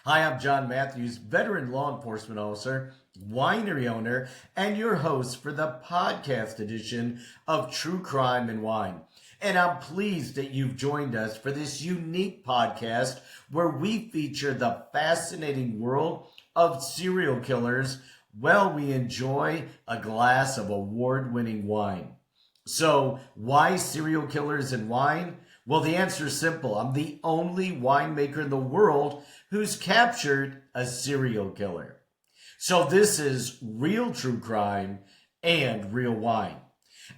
Hi, I'm John Matthews, veteran law enforcement officer, winery owner, and your host for the podcast edition of True Crime and Wine. And I'm pleased that you've joined us for this unique podcast where we feature the fascinating world of serial killers while we enjoy a glass of award-winning wine. So, why serial killers and wine? Well, the answer is simple. I'm the only winemaker in the world who's captured a serial killer. So this is real true crime and real wine.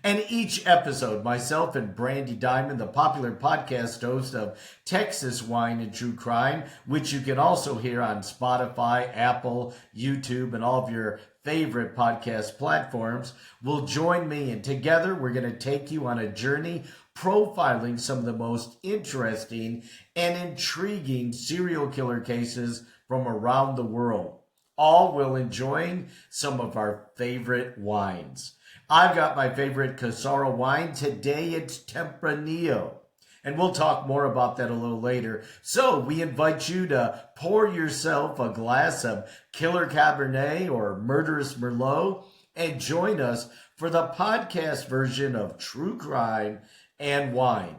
And each episode, myself and Brandy Diamond, the popular podcast host of Texas Wine and True Crime, which you can also hear on Spotify, Apple, YouTube, and all of your favorite podcast platforms, will join me. And together, we're going to take you on a journey profiling some of the most interesting and intriguing serial killer cases from around the world, all while enjoying some of our favorite wines. I've got my favorite Casaro wine. Today it's Tempranillo. And we'll talk more about that a little later. So we invite you to pour yourself a glass of Killer Cabernet or Murderous Merlot and join us for the podcast version of True Crime and Wine.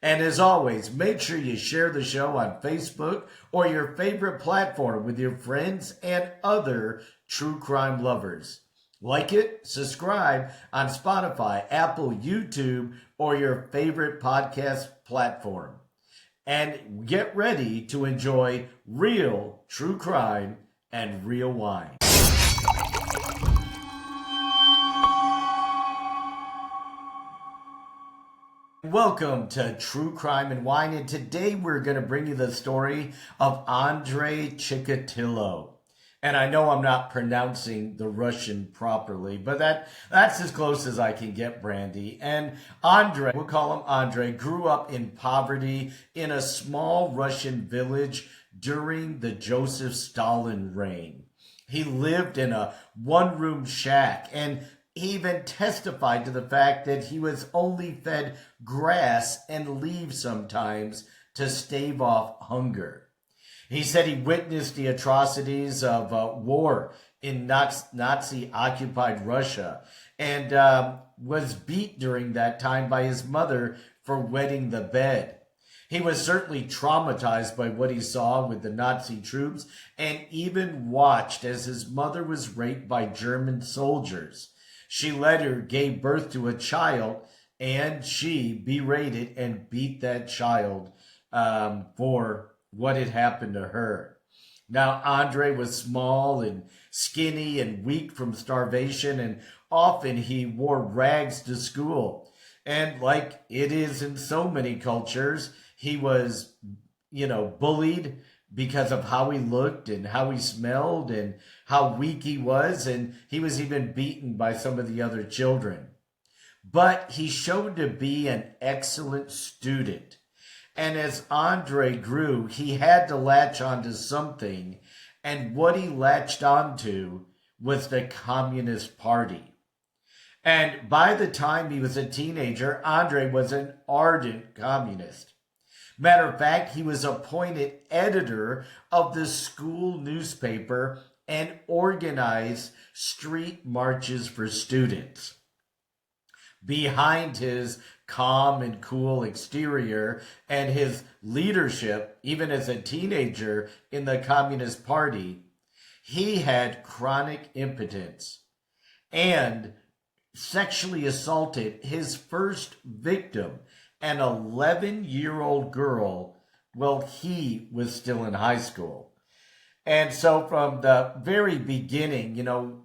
And as always, make sure you share the show on Facebook or your favorite platform with your friends and other true crime lovers. Like it, subscribe on Spotify, Apple, YouTube, or your favorite podcast platform. And get ready to enjoy real true crime and real wine. Welcome to True Crime and Wine, and today we're going to bring you the story of Andrei Chikatilo. And I know I'm not pronouncing the Russian properly, but that's as close as I can get, Brandy. And Andrei, we'll call him Andrei, grew up in poverty in a small Russian village during the Joseph Stalin reign. He lived in a one-room shack, and he even testified to the fact that he was only fed grass and leaves sometimes to stave off hunger. He said he witnessed the atrocities of war in Nazi-occupied Russia and was beat during that time by his mother for wetting the bed. He was certainly traumatized by what he saw with the Nazi troops and even watched as his mother was raped by German soldiers. She later gave birth to a child, and she berated and beat that child for what had happened to her. Now, Andrei was small and skinny and weak from starvation, and often he wore rags to school. And like it is in so many cultures, he was, bullied because of how he looked and how he smelled and how weak he was, and he was even beaten by some of the other children. But he showed to be an excellent student. And as Andrei grew, he had to latch onto something, and what he latched onto was the Communist Party. And by the time he was a teenager, Andrei was an ardent communist. Matter of fact, he was appointed editor of the school newspaper and organized street marches for students. Behind his calm and cool exterior and his leadership, even as a teenager in the Communist Party, he had chronic impotence and sexually assaulted his first victim, an 11-year-old girl, while he was still in high school. And so from the very beginning,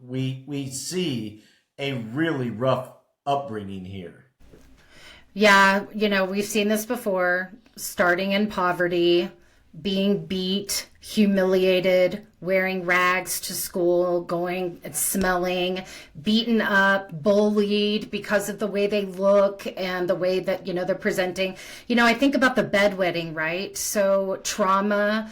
we see a really rough upbringing here. Yeah, we've seen this before, starting in poverty, being beat, humiliated, wearing rags to school, going and smelling, beaten up, bullied because of the way they look and the way that, they're presenting. I think about the bedwetting, right? So trauma,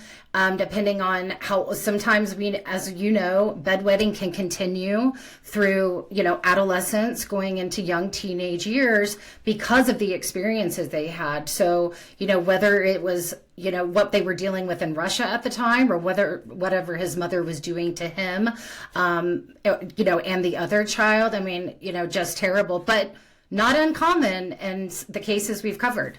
depending on how sometimes as bedwetting can continue through, adolescence going into young teenage years because of the experiences they had. So, whether it was, what they were dealing with in Russia at the time, time, or whatever his mother was doing to him, and the other child. I mean, just terrible, but not uncommon in the cases we've covered.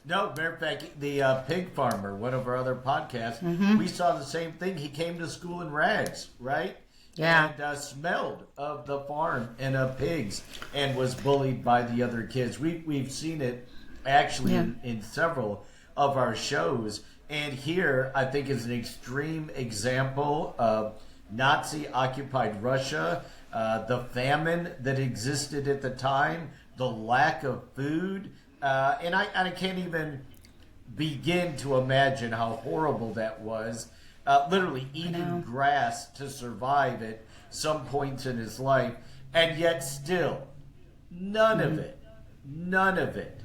No, matter of fact, the pig farmer, one of our other podcasts, we saw the same thing. He came to school in rags, right? Yeah. And smelled of the farm and of pigs and was bullied by the other kids. We've seen it actually in several of our shows. And here, I think, is an extreme example of Nazi-occupied Russia, the famine that existed at the time, the lack of food. And I can't even begin to imagine how horrible that was. Literally eating grass to survive at some points in his life. And yet still, none of it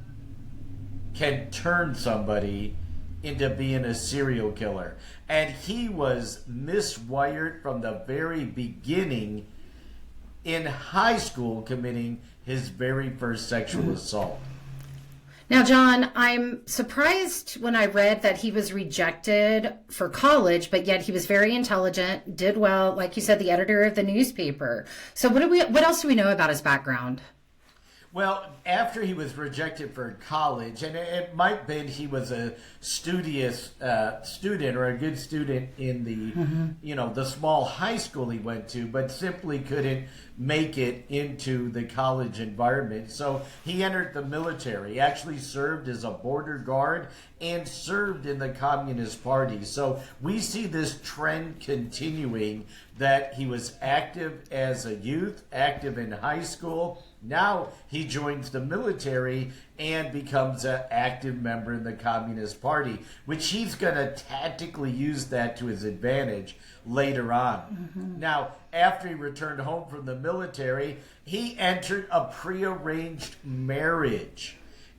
can turn somebody into being a serial killer. And he was miswired from the very beginning in high school, committing his very first sexual assault. Now, John, I'm surprised when I read that he was rejected for college, but yet he was very intelligent, did well, like you said, the editor of the newspaper. So what else do we know about his background? Well, after he was rejected for college, and it might have been he was a studious student or a good student in the small high school he went to, but simply couldn't make it into the college environment. So he entered the military. He actually served as a border guard and served in the Communist Party. So we see this trend continuing, that he was active as a youth, active in high school. Now he joins the military and becomes an active member in the Communist Party, which he's going to tactically use that to his advantage later on. Now, after he returned home from the military, he entered a prearranged marriage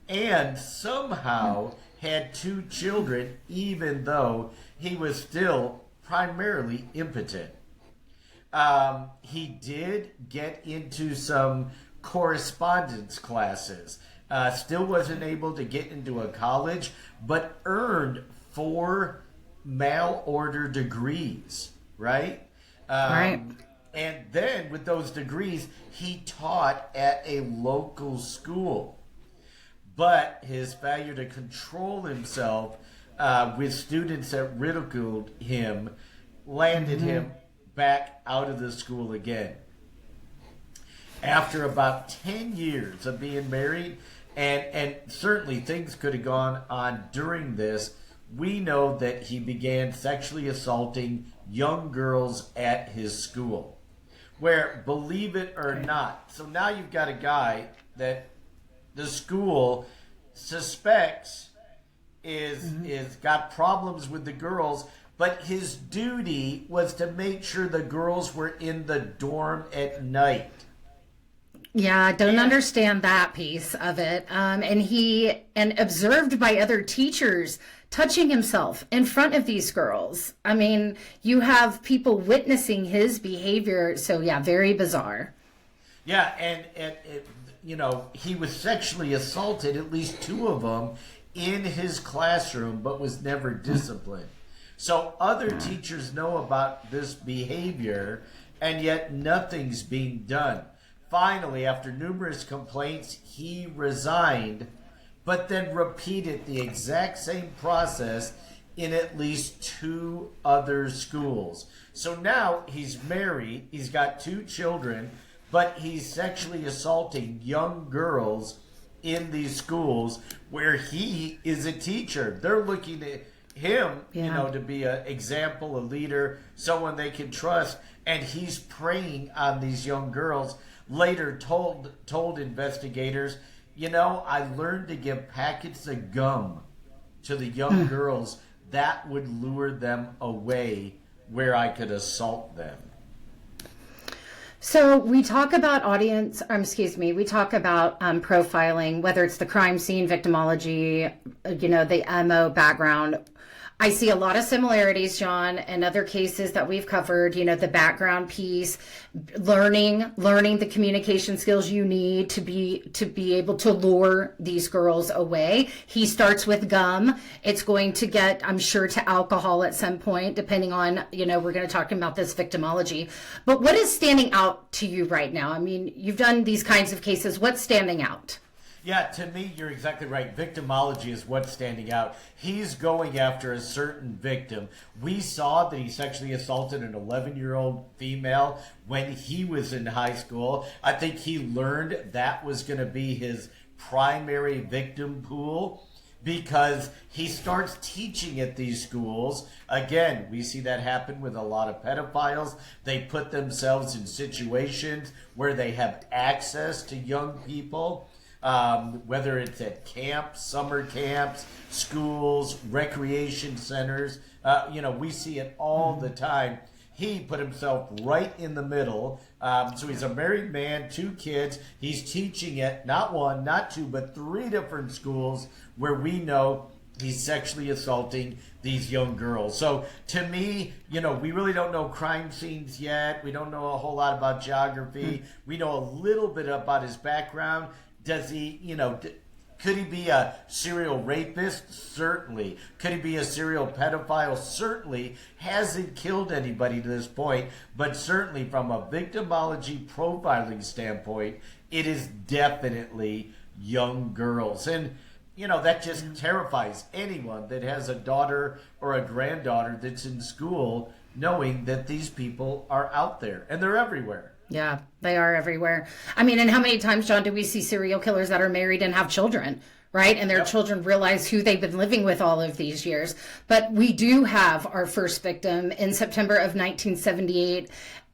and somehow had 2 children, even though he was still primarily impotent. He did get into some correspondence classes. Still wasn't able to get into a college, but earned 4 mail order degrees, right? Right. And then with those degrees, he taught at a local school. But his failure to control himself with students that ridiculed him landed him back out of the school again. After about 10 years of being married, and certainly things could have gone on during this, we know that he began sexually assaulting young girls at his school. Where, believe it or not, so now you've got a guy that the school suspects is got problems with the girls, but his duty was to make sure the girls were in the dorm at night. Yeah, I don't understand that piece of it. And observed by other teachers touching himself in front of these girls. I mean, you have people witnessing his behavior. So yeah, very bizarre. Yeah, and he was sexually assaulted, at least 2 of them, in his classroom, but was never disciplined. So other teachers know about this behavior, and yet nothing's being done. Finally, after numerous complaints, he resigned, but then repeated the exact same process in at least 2 other schools. So now he's married, he's got 2 children, but he's sexually assaulting young girls in these schools where he is a teacher. They're looking at him, to be an example, a leader, someone they can trust, and he's preying on these young girls. Later told investigators, I learned to give packets of gum to the young girls. That would lure them away where I could assault them. So we talk about we talk about profiling, whether it's the crime scene, victimology, the MO background. I see a lot of similarities, John, and other cases that we've covered, the background piece, learning the communication skills you need to be able to lure these girls away. He starts with gum. It's going to get, I'm sure, to alcohol at some point, depending on, we're going to talk about this victimology. But what is standing out to you right now? I mean, you've done these kinds of cases. What's standing out? Yeah, to me, you're exactly right. Victimology is what's standing out. He's going after a certain victim. We saw that he sexually assaulted an 11-year-old female when he was in high school. I think he learned that was going to be his primary victim pool because he starts teaching at these schools. Again, we see that happen with a lot of pedophiles. They put themselves in situations where they have access to young people. Whether it's at camps, summer camps, schools, recreation centers, we see it all the time. He put himself right in the middle. So he's a married man, 2 kids. He's teaching at not 1, not 2, but 3 different schools where we know he's sexually assaulting these young girls. So to me, we really don't know crime scenes yet. We don't know a whole lot about geography. We know a little bit about his background. Does he, could he be a serial rapist? Certainly. Could he be a serial pedophile? Certainly. Hasn't killed anybody to this point, but certainly from a victimology profiling standpoint, it is definitely young girls. And, that just terrifies anyone that has a daughter or a granddaughter that's in school, knowing that these people are out there and they're everywhere. Yeah, they are everywhere. I mean, and how many times, John, do we see serial killers that are married and have children, right? And their children realize who they've been living with all of these years. But we do have our first victim in September of 1978.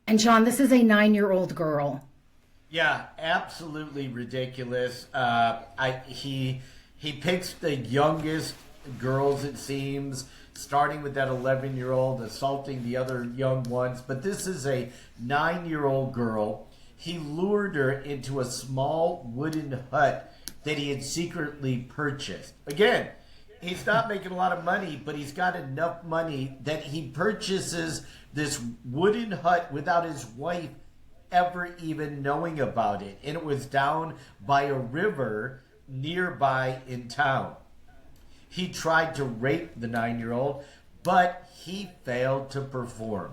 And John, this is a 9-year-old girl. Yeah, absolutely ridiculous. He picks the youngest girls, it seems, starting with that 11-year-old, assaulting the other young ones. But this is a 9-year-old girl. He lured her into a small wooden hut that he had secretly purchased. Again, he's not making a lot of money, but he's got enough money that he purchases this wooden hut without his wife ever even knowing about it. And it was down by a river nearby in town. He tried to rape the 9-year-old, but he failed to perform.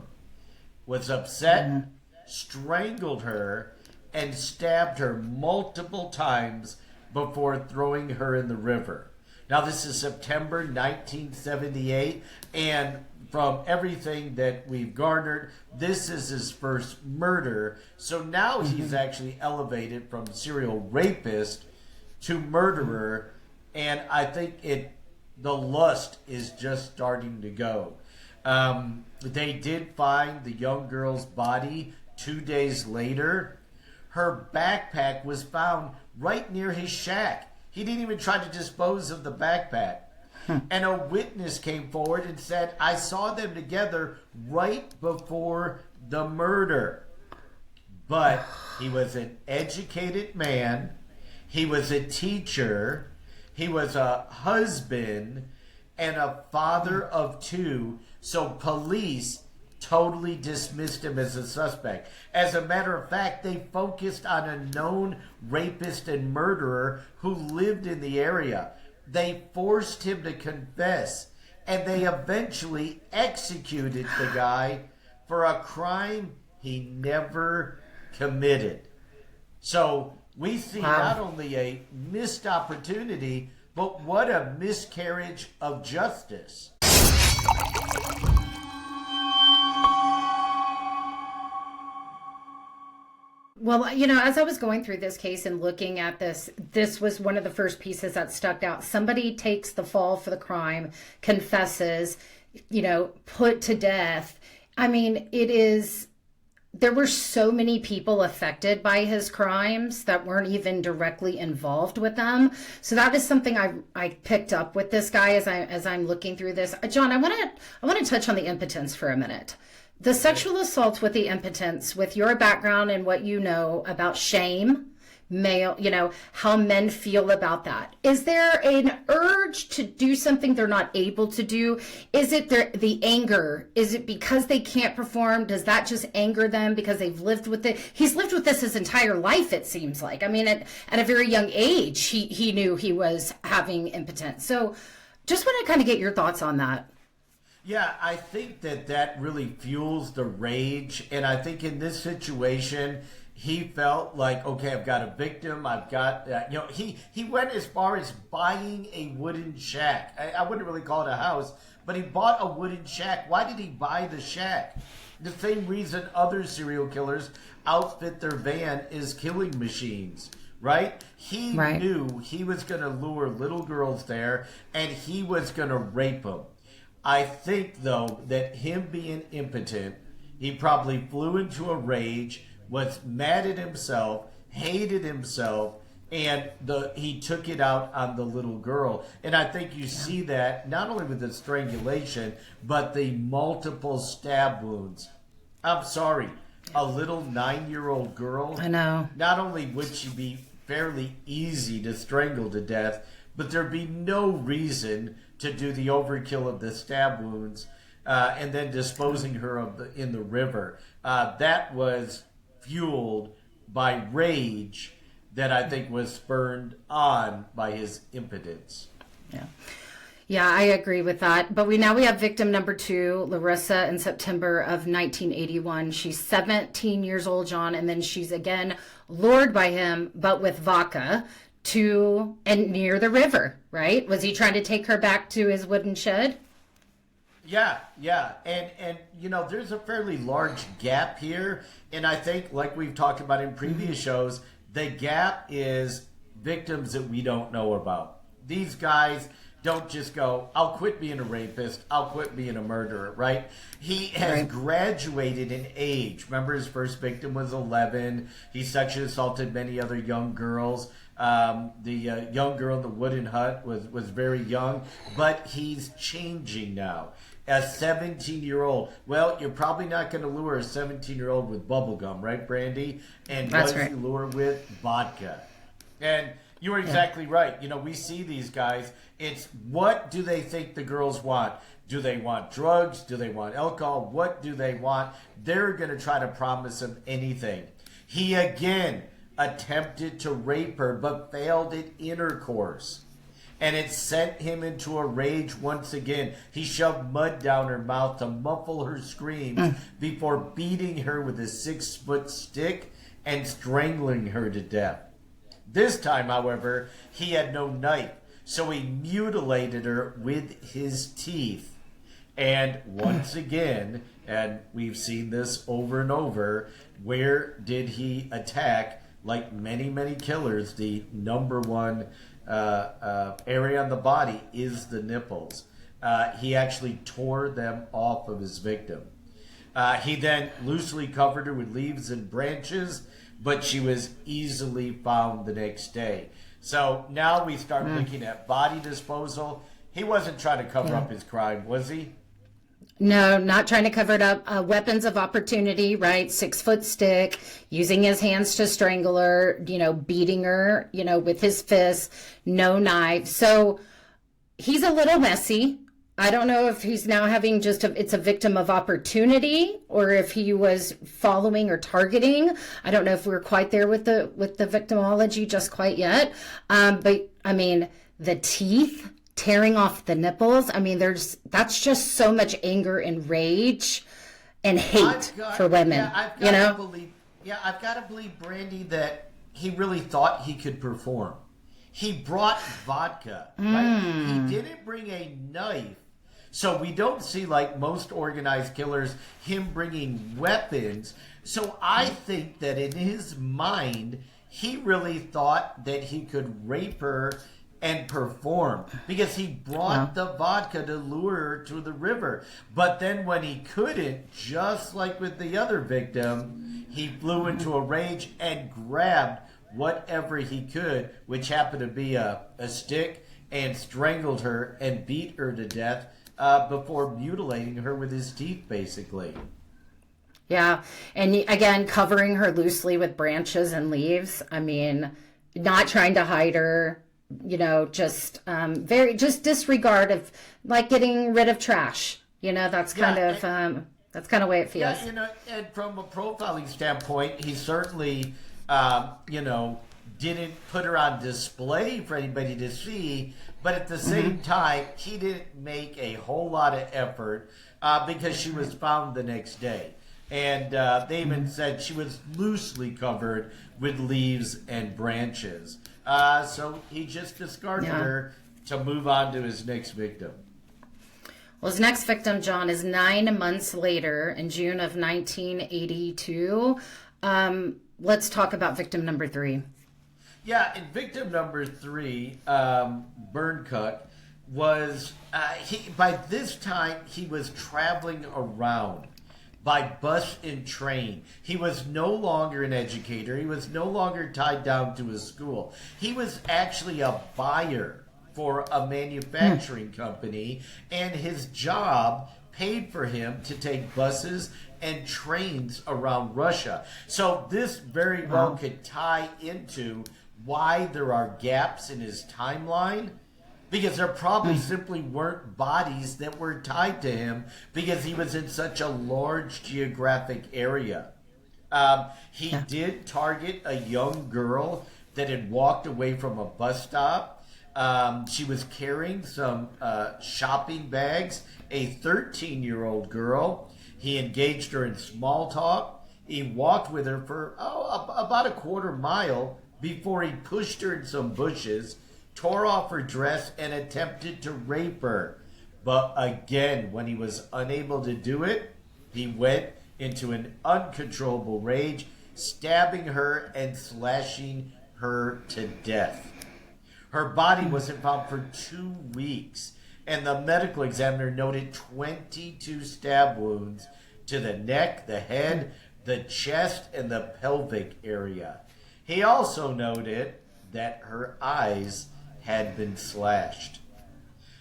Was upset, strangled her, and stabbed her multiple times before throwing her in the river. Now, this is September 1978, and from everything that we've garnered, this is his first murder. So now he's actually elevated from serial rapist to murderer, and I think the lust is just starting to go. They did find the young girl's body 2 days later. Her backpack was found right near his shack. He didn't even try to dispose of the backpack. And a witness came forward and said, I saw them together right before the murder. But he was an educated man. He was a teacher. He was a husband and a father of 2. So police totally dismissed him as a suspect. As a matter of fact, they focused on a known rapist and murderer who lived in the area. They forced him to confess, and they eventually executed the guy for a crime he never committed. So we see not only a missed opportunity, but what a miscarriage of justice. Well, as I was going through this case and looking at this was one of the first pieces that stuck out. Somebody takes the fall for the crime, confesses, put to death. I mean, there were so many people affected by his crimes that weren't even directly involved with them. So that is something I picked up with this guy as I'm looking through this. John, I want to touch on the impotence for a minute. The sexual assaults with the impotence, with your background and what you know about shame, male, how men feel about that. Is there an urge to do something they're not able to do? Is it the anger? Is it because they can't perform? Does that just anger them because they've lived with it? He's lived with this his entire life, it seems like. I mean, at a very young age, he knew he was having impotence. So just want to kind of get your thoughts on that. Yeah, I think that really fuels the rage. And I think in this situation, he felt like, okay, I've got a victim. I've got, he went as far as buying a wooden shack. I wouldn't really call it a house, but he bought a wooden shack. Why did he buy the shack? The same reason other serial killers outfit their van is killing machines, right? He knew he was going to lure little girls there and he was going to rape them. I think, though, that him being impotent, he probably flew into a rage, was mad at himself, hated himself, and he took it out on the little girl. And I think you see that not only with the strangulation, but the multiple stab wounds. I'm sorry, a little 9-year-old girl. I know. Not only would she be fairly easy to strangle to death, but there'd be no reason to do the overkill of the stab wounds and then disposing her in the river. That was fueled by rage that I think was spurred on by his impotence. Yeah. Yeah, I agree with that. But we have victim number 2, Larissa, in September of 1981. She's 17 years old, John, and then she's again lured by him, but with vodka, and near the river, right? Was he trying to take her back to his wooden shed? Yeah. And there's a fairly large gap here. And I think, like we've talked about in previous shows, the gap is victims that we don't know about. These guys don't just go, I'll quit being a rapist, I'll quit being a murderer, right? He has graduated in age. Remember, his first victim was 11. He sexually assaulted many other young girls. The young girl in the wooden hut was very young, but he's changing now. A 17-year-old. Well, you're probably not going to lure a 17-year-old with bubble gum, right, Brandy? And what does he lure with? Vodka. And you were exactly right. We see these guys. It's what do they think the girls want? Do they want drugs? Do they want alcohol? What do they want? They're going to try to promise them anything. He again attempted to rape her, but failed at intercourse. And it sent him into a rage once again. He shoved mud down her mouth to muffle her screams before beating her with a 6-foot stick and strangling her to death. This time, however, he had no knife, so he mutilated her with his teeth. And once again, and we've seen this over and over, where did he attack? Like many, many killers, the number one area on the body is the nipples. He actually tore them off of his victim. He then loosely covered her with leaves and branches, but she was easily found the next day. So now we start looking at body disposal. He wasn't trying to cover up his crime, was he? No, not trying to cover it up. Weapons of opportunity, right? 6-foot stick, using his hands to strangle her, beating her, with his fists, no knife. So he's a little messy. I don't know if he's now having it's a victim of opportunity or if he was following or targeting. I don't know if we're quite there with the victimology just quite yet. But I mean, the teeth, tearing off the nipples. I mean, that's just so much anger and rage and hate for women. I've got to believe, Brandy, that he really thought he could perform. He brought vodka, right? He didn't bring a knife. So we don't see, like most organized killers, him bringing weapons. So I think that in his mind, he really thought that he could rape her and perform because he brought the vodka to lure her to the river. But then when he couldn't, just like with the other victim, he flew into a rage and grabbed whatever he could, which happened to be a stick, and strangled her and beat her to death before mutilating her with his teeth, basically. Yeah. And again, covering her loosely with branches and leaves. I mean, not trying to hide her, just disregard of like getting rid of trash. That's that's kind of way it feels. Yeah, and from a profiling standpoint, he certainly, didn't put her on display for anybody to see, but at the same time, he didn't make a whole lot of effort because she was found the next day. And they even said she was loosely covered with leaves and branches. So he just discarded her to move on to his next victim. Well, his next victim, John, is 9 months later in June of 1982. Let's talk about victim number 3. Yeah, and victim number 3, Burncook, was, by this time, he was traveling around by bus and train. He was no longer an educator. He was no longer tied down to his school. He was actually a buyer for a manufacturing company, and his job paid for him to take buses and trains around Russia. So this very well could tie into why there are gaps in his timeline, because there probably simply weren't bodies that were tied to him because he was in such a large geographic area. He did target a young girl that had walked away from a bus stop. She was carrying some shopping bags, a 13-year-old girl. He engaged her in small talk. He walked with her for about a quarter mile before he pushed her in some bushes, tore off her dress, and attempted to rape her. But again, when he was unable to do it, he went into an uncontrollable rage, stabbing her and slashing her to death. Her body wasn't found for 2 weeks, and the medical examiner noted 22 stab wounds to the neck, the head, the chest, and the pelvic area. He also noted that her eyes had been slashed.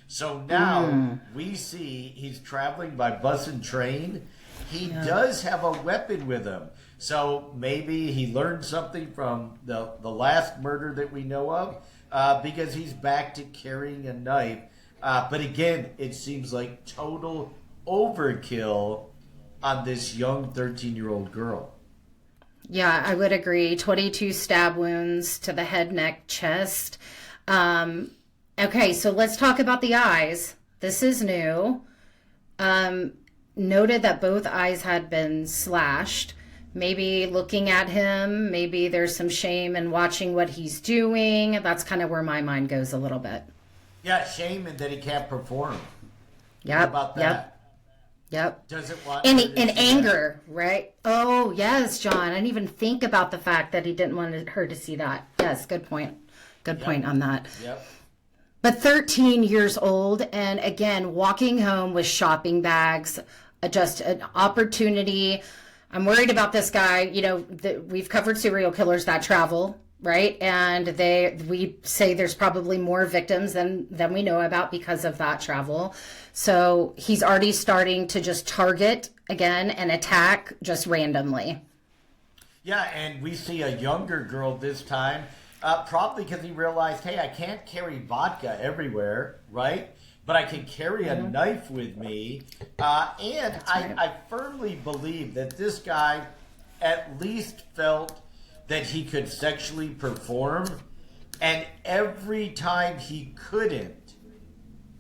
So now we see he's traveling by bus and train. He does have a weapon with him. So maybe he learned something from the last murder that we know of, because he's back to carrying a knife. But again, it seems like total overkill on this young 13-year-old girl. Yeah, I would agree. 22 stab wounds to the head, neck, chest. Okay, so let's talk about the eyes. This is new. Noted that both eyes had been slashed. Maybe looking at him, maybe there's some shame in watching what he's doing. That's kind of where my mind goes a little bit. Yeah, shame in that he can't perform. Yep. How about that? Yep. Doesn't want in her to see anger, right? Oh, yes, John. I didn't even think about the fact that he didn't want her to see that. Yes, good point. Good point on that. Yep. But 13 years old, and again, walking home with shopping bags, just an opportunity. I'm worried about this guy. We've covered serial killers that travel, right? And we say there's probably more victims than we know about because of that travel. So he's already starting to just target again and attack just randomly. Yeah, and we see a younger girl this time, probably because he realized, hey, I can't carry vodka everywhere, right? But I can carry a knife with me. And I firmly believe that this guy at least felt that he could sexually perform. And every time he couldn't,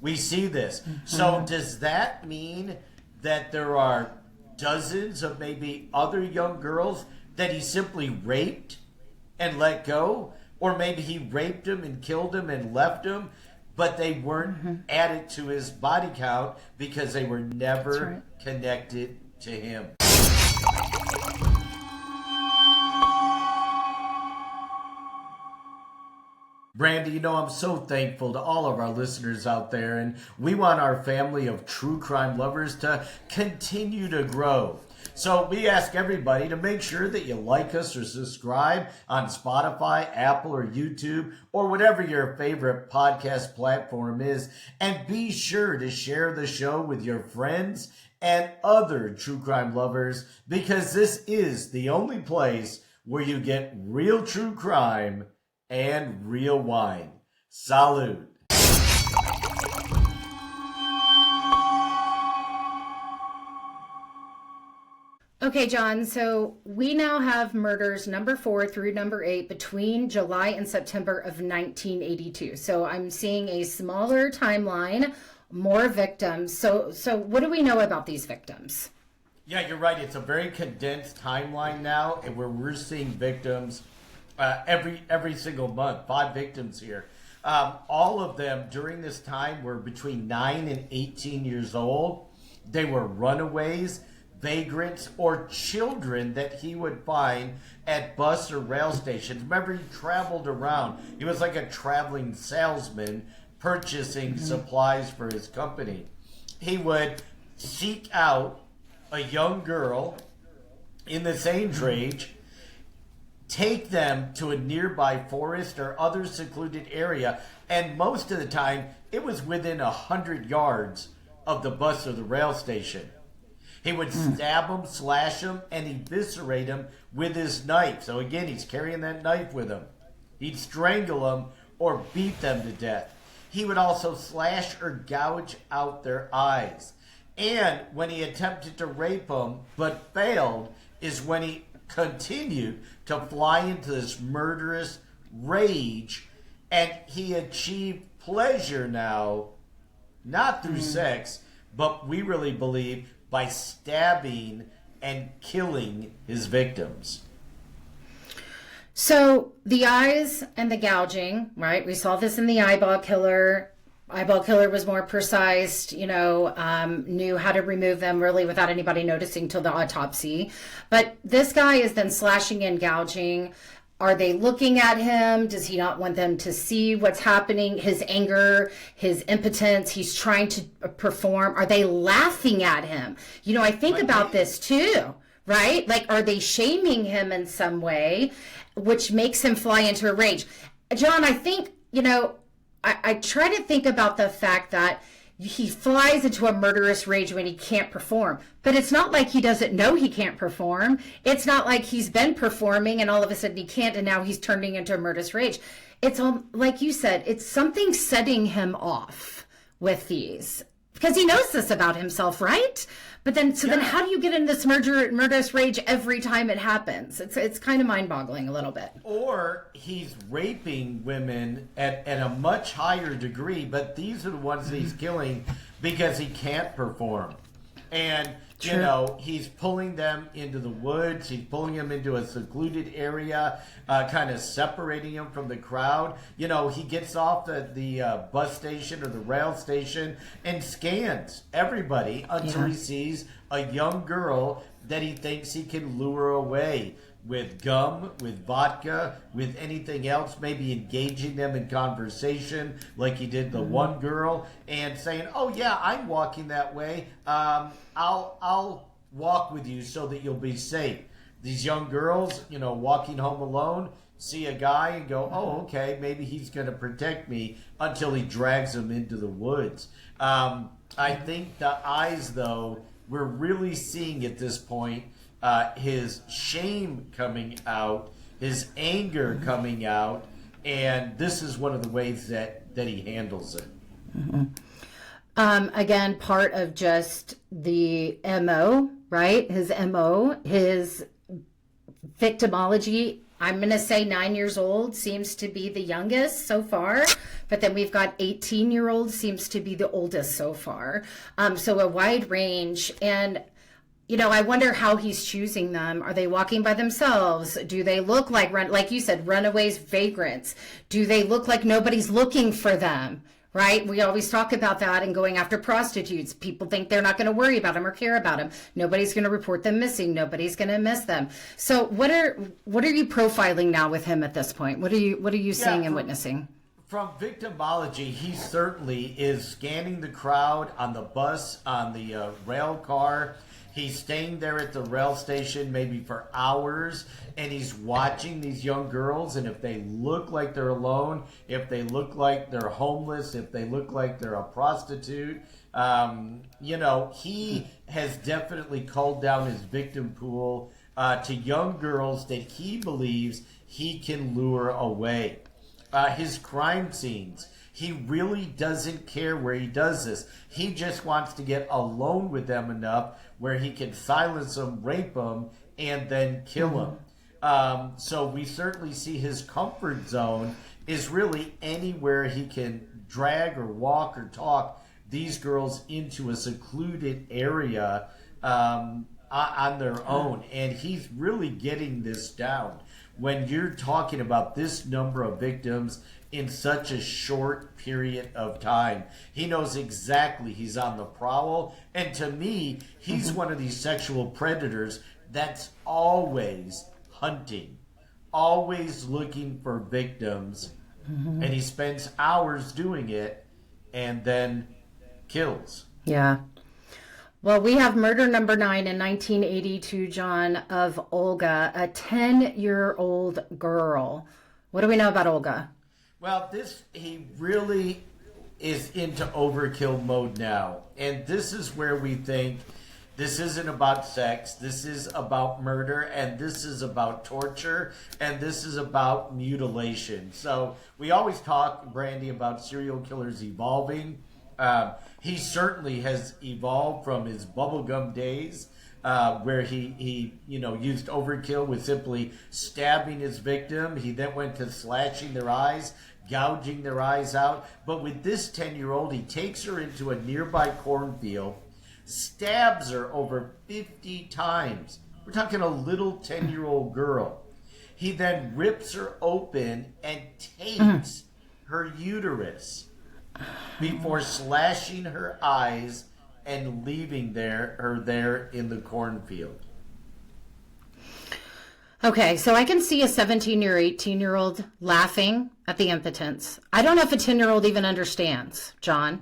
we see this. So does that mean that there are dozens of maybe other young girls that he simply raped and let go? Or maybe he raped them and killed them and left them, but they weren't added to his body count because they were never connected to him. Brandy, I'm so thankful to all of our listeners out there, and we want our family of true crime lovers to continue to grow. So we ask everybody to make sure that you like us or subscribe on Spotify, Apple, or YouTube, or whatever your favorite podcast platform is. And be sure to share the show with your friends and other true crime lovers, because this is the only place where you get real true crime and real wine. Salud. Okay, John, so we now have murders number 4 through number 8 between July and September of 1982. So I'm seeing a smaller timeline, more victims. So what do we know about these victims? Yeah, you're right. It's a very condensed timeline now, and where we're seeing victims every single month. 5 victims here. All of them during this time were between 9 and 18 years old. They were runaways, vagrants, or children that he would find at bus or rail stations. Remember, he traveled around. He was like a traveling salesman purchasing supplies for his company. He would seek out a young girl in the same trade, take them to a nearby forest or other secluded area, and most of the time it was within 100 yards of the bus or the rail station. He would stab them, slash them, and eviscerate them with his knife. So again, he's carrying that knife with him. He'd strangle them or beat them to death. He would also slash or gouge out their eyes. And when he attempted to rape them but failed is when he continued to fly into this murderous rage, and he achieved pleasure now, not through sex, but we really believe by stabbing and killing his victims. So the eyes and the gouging, right? We saw this in the eyeball killer. Eyeball killer was more precise, knew how to remove them really without anybody noticing till the autopsy. But this guy is then slashing and gouging. Are they looking at him? Does he not want them to see what's happening? His anger, his impotence, he's trying to perform. Are they laughing at him? I think about this too, right? Like, are they shaming him in some way, which makes him fly into a rage? John, I think, I try to think about the fact that he flies into a murderous rage when he can't perform. But it's not like he doesn't know he can't perform. It's not like he's been performing and all of a sudden he can't and now he's turning into a murderous rage. It's like you said, it's something setting him off with these. Because he knows this about himself, right? But then, then how do you get in this murderous rage every time it happens? It's kind of mind-boggling a little bit. Or he's raping women at a much higher degree, but these are the ones that he's killing because he can't perform. And, he's pulling them into the woods. He's pulling them into a secluded area, kind of separating them from the crowd. He gets off the bus station or the rail station and scans everybody until he sees a young girl that he thinks he can lure away with gum, with vodka, with anything else, maybe engaging them in conversation like he did the one girl and saying, oh yeah, I'm walking that way. I'll walk with you so that you'll be safe. These young girls, walking home alone, see a guy and go, oh, okay, maybe he's going to protect me until he drags them into the woods. I think the eyes, though, we're really seeing at this point his shame coming out, his anger coming out, and this is one of the ways that he handles it. Again, part of just the MO, right? His MO, his victimology. I'm going to say 9 years old seems to be the youngest so far, but then we've got 18-year-old seems to be the oldest so far. So a wide range. And I wonder how he's choosing them. Are they walking by themselves? Do they look like you said, runaways, vagrants? Do they look like nobody's looking for them? Right? We always talk about that and going after prostitutes. People think they're not going to worry about them or care about them. Nobody's going to report them missing. Nobody's going to miss them. So what are you profiling now with him at this point? What are you seeing and witnessing? From victimology, he certainly is scanning the crowd on the bus, on the rail car. He's staying there at the rail station maybe for hours, and he's watching these young girls. And if they look like they're alone, if they look like they're homeless, if they look like they're a prostitute, he has definitely culled down his victim pool to young girls that he believes he can lure away. His crime scenes. He really doesn't care where he does this. He just wants to get alone with them enough where he can silence them, rape them, and then kill them. So we certainly see his comfort zone is really anywhere he can drag or walk or talk these girls into a secluded area on their own. And he's really getting this down. When you're talking about this number of victims in such a short period of time, he knows exactly he's on the prowl. And to me, he's one of these sexual predators that's always hunting, always looking for victims. And he spends hours doing it and then kills. Yeah. Well, we have murder number 9 in 1982, John, of Olga, a 10-year-old girl. What do we know about Olga? Well, he really is into overkill mode now. And this is where we think this isn't about sex. This is about murder, and this is about torture, and this is about mutilation. So we always talk, Brandy, about serial killers evolving. He certainly has evolved from his bubblegum days, where he used overkill with simply stabbing his victim. He then went to slashing their eyes, gouging their eyes out. But with this 10-year-old, he takes her into a nearby cornfield, stabs her over 50 times. We're talking a little 10-year-old girl. He then rips her open and takes her uterus before slashing her eyes and leaving her there in the cornfield. Okay, so I can see a 17 or 18-year-old laughing at the impotence. I don't know if a 10-year-old even understands, John.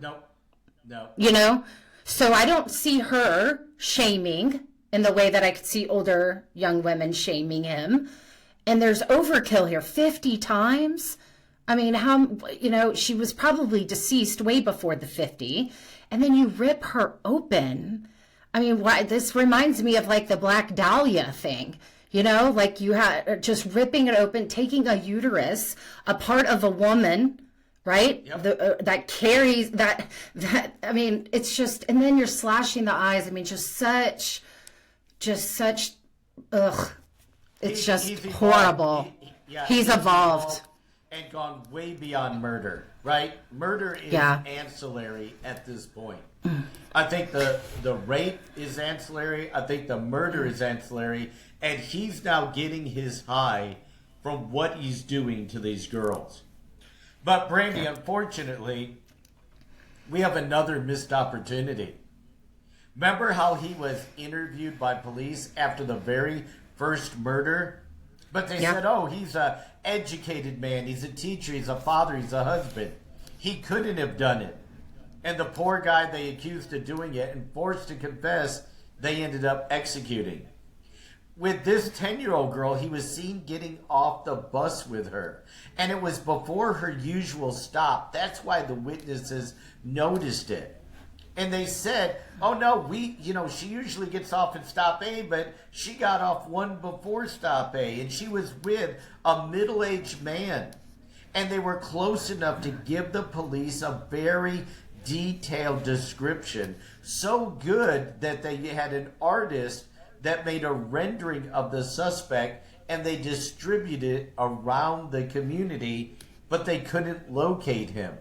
No. So I don't see her shaming in the way that I could see older young women shaming him. And there's overkill here, 50 times. I mean, she was probably deceased way before the 50. And then you rip her open. I mean, this reminds me of like the Black Dahlia thing. Like you had just ripping it open, taking a uterus, a part of a woman, right? Yep. That carries that. I mean, it's just, and then you're slashing the eyes. I mean, just such. Ugh. It's just horrible. He's evolved. And gone way beyond murder, right? Murder is ancillary at this point. I think the rape is ancillary. I think the murder is ancillary. And he's now getting his high from what he's doing to these girls. But Brandy, unfortunately, we have another missed opportunity. Remember how he was interviewed by police after the very first murder? But they said, he's a educated man. He's a teacher. He's a father. He's a husband. He couldn't have done it. And the poor guy they accused of doing it and forced to confess, they ended up executing. With this 10-year-old girl, he was seen getting off the bus with her. And it was before her usual stop. That's why the witnesses noticed it. And they said, oh no, she usually gets off at stop A, but she got off one before stop A. And she was with a middle-aged man. And they were close enough to give the police a very detailed description. So good that they had an artist that made a rendering of the suspect and they distributed it around the community, but they couldn't locate him.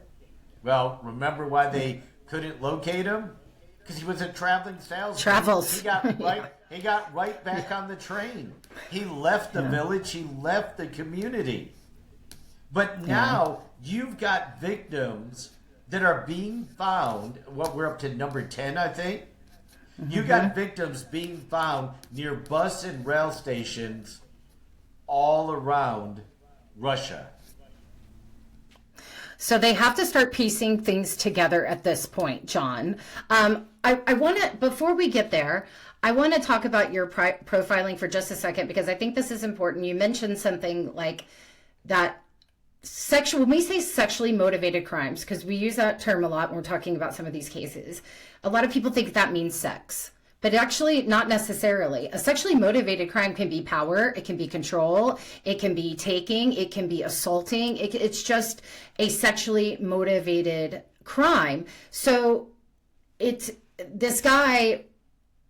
Well, remember why they couldn't locate him? Because he was a traveling salesman. Travels. He got right back on the train. He left the village. He left the community. But now you've got victims that are being found. We're up to number 10, I think. You got victims being found near bus and rail stations all around Russia. So they have to start piecing things together at this point, John. I want to, before we get there, I want to talk about your profiling for just a second because I think this is important. You mentioned something like that sexual, when we say sexually motivated crimes, because we use that term a lot when we're talking about some of these cases, a lot of people think that means sex. But actually, not necessarily. A sexually motivated crime can be power, it can be control, it can be taking, it can be assaulting. It's just a sexually motivated crime. So it's this guy,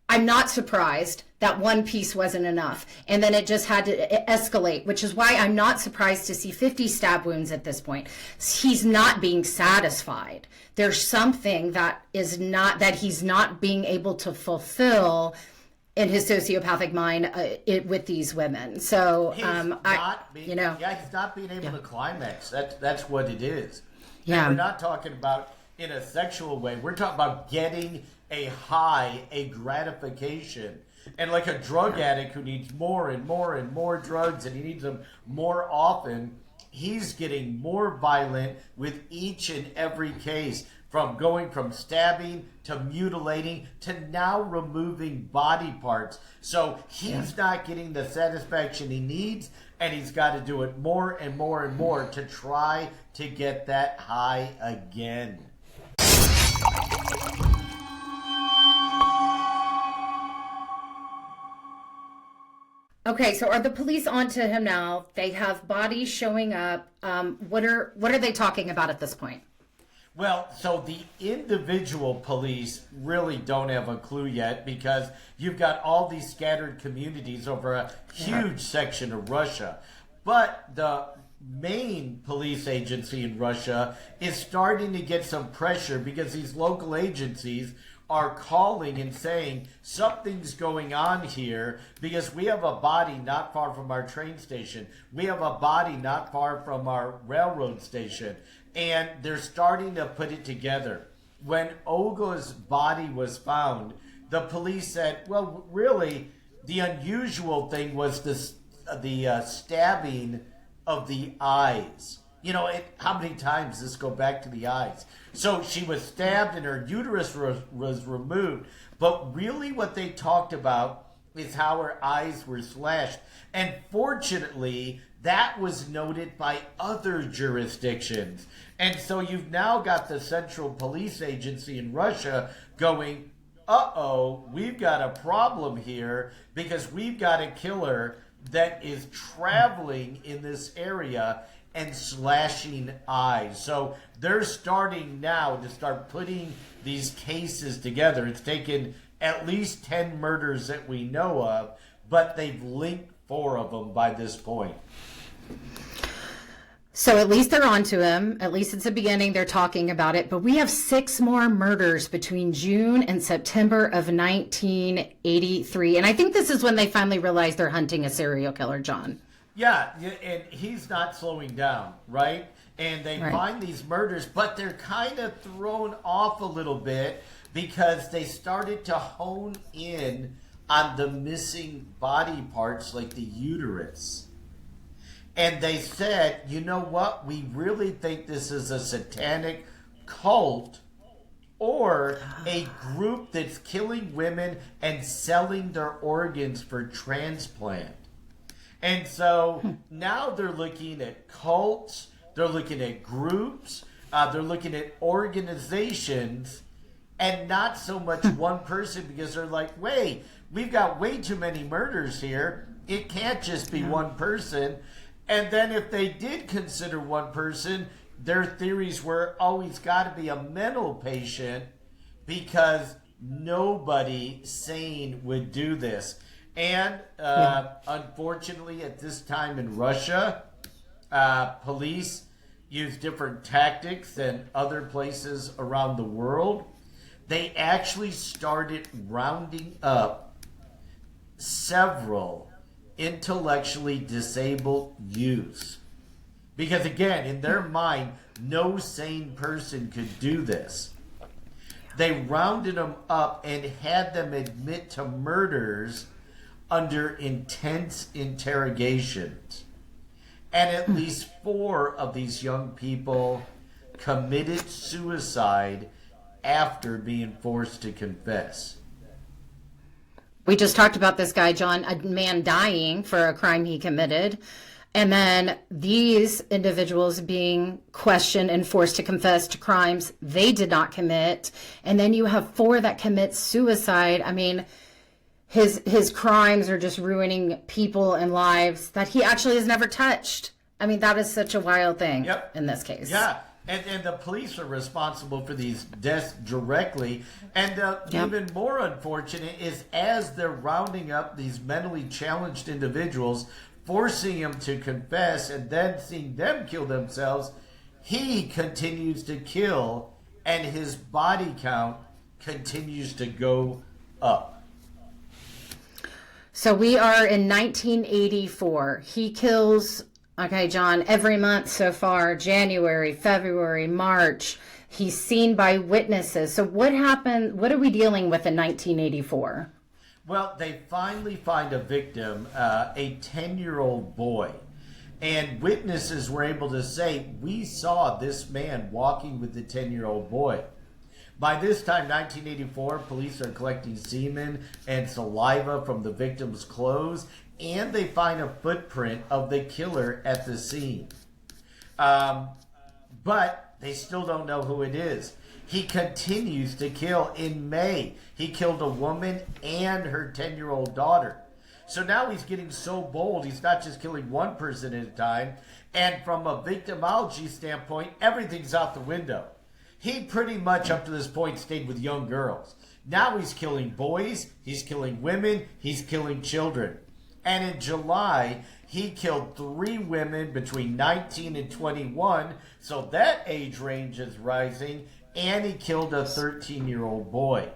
I'm not surprised that one piece wasn't enough. And then it just had to escalate, which is why I'm not surprised to see 50 stab wounds at this point. He's not being satisfied. There's something that he's not being able to fulfill in his sociopathic mind with these women. So, he's not being able to climax. That's what it is. Yeah. And we're not talking about in a sexual way. We're talking about getting a high, a gratification. And like a drug addict who needs more and more and more drugs and he needs them more often, he's getting more violent with each and every case, from going from stabbing to mutilating to now removing body parts. So he's not getting the satisfaction he needs, and he's got to do it more and more and more to try to get that high again. Okay, so are the police onto him now? They have bodies showing up. What are they talking about at this point? Well, so the individual police really don't have a clue yet, because you've got all these scattered communities over a huge section of Russia. But the main police agency in Russia is starting to get some pressure, because these local agencies are calling and saying something's going on here, because we have a body not far from our train station. We have a body not far from our railroad station. And they're starting to put it together. When Olga's body was found, the police said, well, really, the unusual thing was the stabbing of the eyes. You know, how many times does this go back to the eyes? So she was stabbed and her uterus was removed. But really what they talked about is how her eyes were slashed. And fortunately, that was noted by other jurisdictions. And so you've now got the Central Police Agency in Russia going, uh-oh, we've got a problem here, because we've got a killer that is traveling in this area and slashing eyes. So they're starting now to start putting these cases together. It's taken at least 10 murders that we know of, but they've linked 4 of them by this point. So at least they're onto him. At least it's the beginning. They're talking about it. But we have 6 more murders between June and September of 1983. And I think this is when they finally realized they're hunting a serial killer, John. Yeah, and he's not slowing down, right? And they find these murders, but they're kind of thrown off a little bit, because they started to hone in on the missing body parts like the uterus. And they said, you know what? We really think this is a satanic cult or a group that's killing women and selling their organs for transplant. And so now they're looking at cults, they're looking at groups, they're looking at organizations, and not so much one person, because they're like, wait, we've got way too many murders here. It can't just be one person. And then if they did consider one person, their theories were, oh, he's got to be a mental patient, because nobody sane would do this. And unfortunately, at this time in Russia, police use different tactics than other places around the world. They actually started rounding up several intellectually disabled youths. Because again, in their mind, no sane person could do this. They rounded them up and had them admit to murders under intense interrogations. And at least 4 of these young people committed suicide after being forced to confess. We just talked about this guy, John, a man dying for a crime he committed. And then these individuals being questioned and forced to confess to crimes they did not commit. And then you have 4 that commit suicide. I mean, his crimes are just ruining people and lives that he actually has never touched. I mean, that is such a wild thing in this case. Yeah. And the police are responsible for these deaths directly. And even more unfortunate is as they're rounding up these mentally challenged individuals, forcing them to confess and then seeing them kill themselves, he continues to kill and his body count continues to go up. So we are in 1984. He kills... Okay, John, every month so far, January, February, March, he's seen by witnesses. So what happened? What are we dealing with in 1984? Well, they finally find a victim, a 10-year-old boy. And witnesses were able to say, we saw this man walking with the 10-year-old boy. By this time, 1984, police are collecting semen and saliva from the victim's clothes, and they find a footprint of the killer at the scene. But they still don't know who it is. He continues to kill. In May, he killed a woman and her 10-year-old daughter. So now he's getting so bold, he's not just killing one person at a time. And from a victimology standpoint, everything's out the window. He pretty much, up to this point, stayed with young girls. Now he's killing boys, he's killing women, he's killing children. And in July, he killed 3 women between 19 and 21, so that age range is rising, and he killed a 13-year-old boy.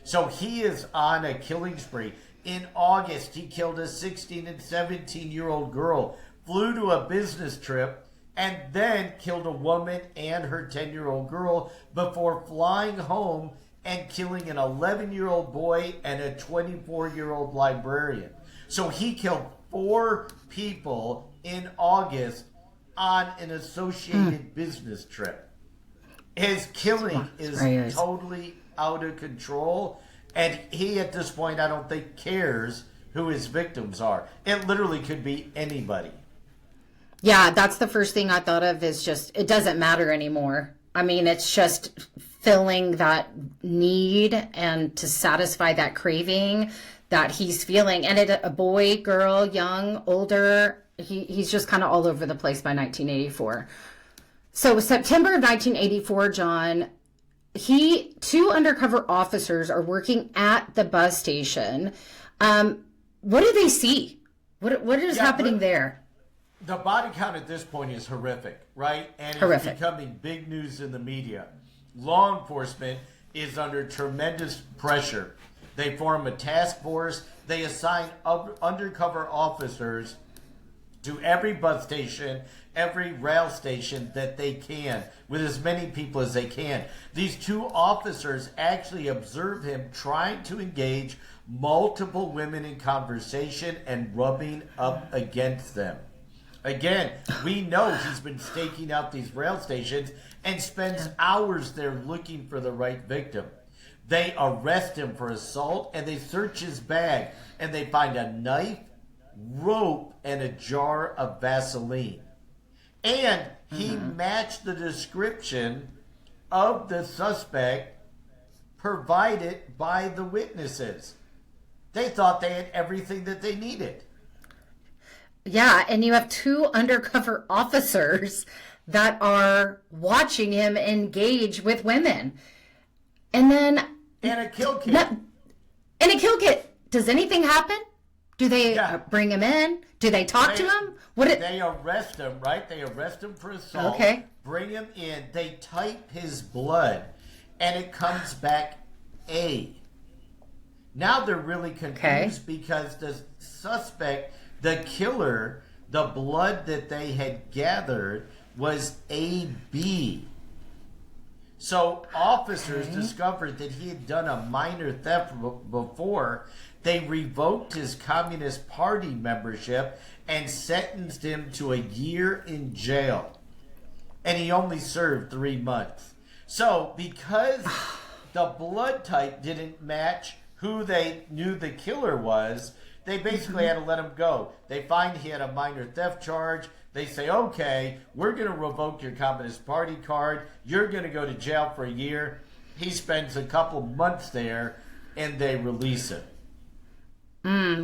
So he is on a killing spree. In August, he killed a 16 and 17-year-old girl, flew to a business trip, and then killed a woman and her 10-year-old girl before flying home and killing an 11-year-old boy and a 24-year-old librarian. So he killed 4 people in August on an associated business trip. His killing is totally out of control. And he, at this point, I don't think cares who his victims are. It literally could be anybody. Yeah, that's the first thing I thought of is just, it doesn't matter anymore. I mean, it's just filling that need and to satisfy that craving that he's feeling. And a boy, girl, young, older, he's just kind of all over the place by 1984. So September of 1984, John, 2 undercover officers are working at the bus station. What do they see? What is happening there? The body count at this point is horrific, right? And it's becoming big news in the media. Law enforcement is under tremendous pressure. They form a task force. They assign undercover officers to every bus station, every rail station that they can, with as many people as they can. These 2 officers actually observe him trying to engage multiple women in conversation and rubbing up against them. Again, we know he's been staking out these rail stations and spends hours there looking for the right victim. They arrest him for assault and they search his bag and they find a knife, rope, and a jar of Vaseline. And he matched the description of the suspect provided by the witnesses. They thought they had everything that they needed. Yeah, and you have 2 undercover officers that are watching him engage with women. And then... And a kill kit. And a kill kit. Does anything happen? Do they bring him in? Do they talk to him? They arrest him, right? They arrest him for assault. Okay. Bring him in. They type his blood, and it comes back A. Now they're really confused because the suspect, the killer, the blood that they had gathered was AB. So officers discovered that he had done a minor theft before. They revoked his Communist Party membership and sentenced him to a year in jail. And he only served 3 months. So because the blood type didn't match who they knew the killer was, they basically had to let him go. They find he had a minor theft charge. They say, okay, we're going to revoke your Communist Party card. You're going to go to jail for a year. He spends a couple months there, and they release him.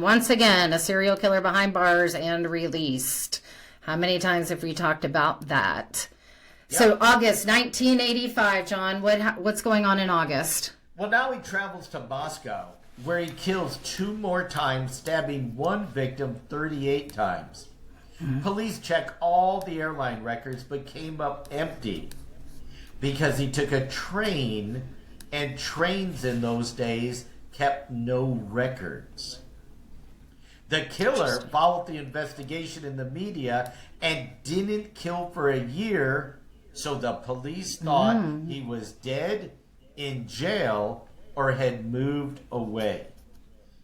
Once again, a serial killer behind bars and released. How many times have we talked about that? Yep. So August 1985, John, what's going on in August? Well, now he travels to Moscow, where he kills 2 more times, stabbing one victim 38 times. Police check all the airline records, but came up empty because he took a train, and trains in those days kept no records. The killer followed the investigation in the media and didn't kill for a year, so the police thought he was dead, in jail, or had moved away.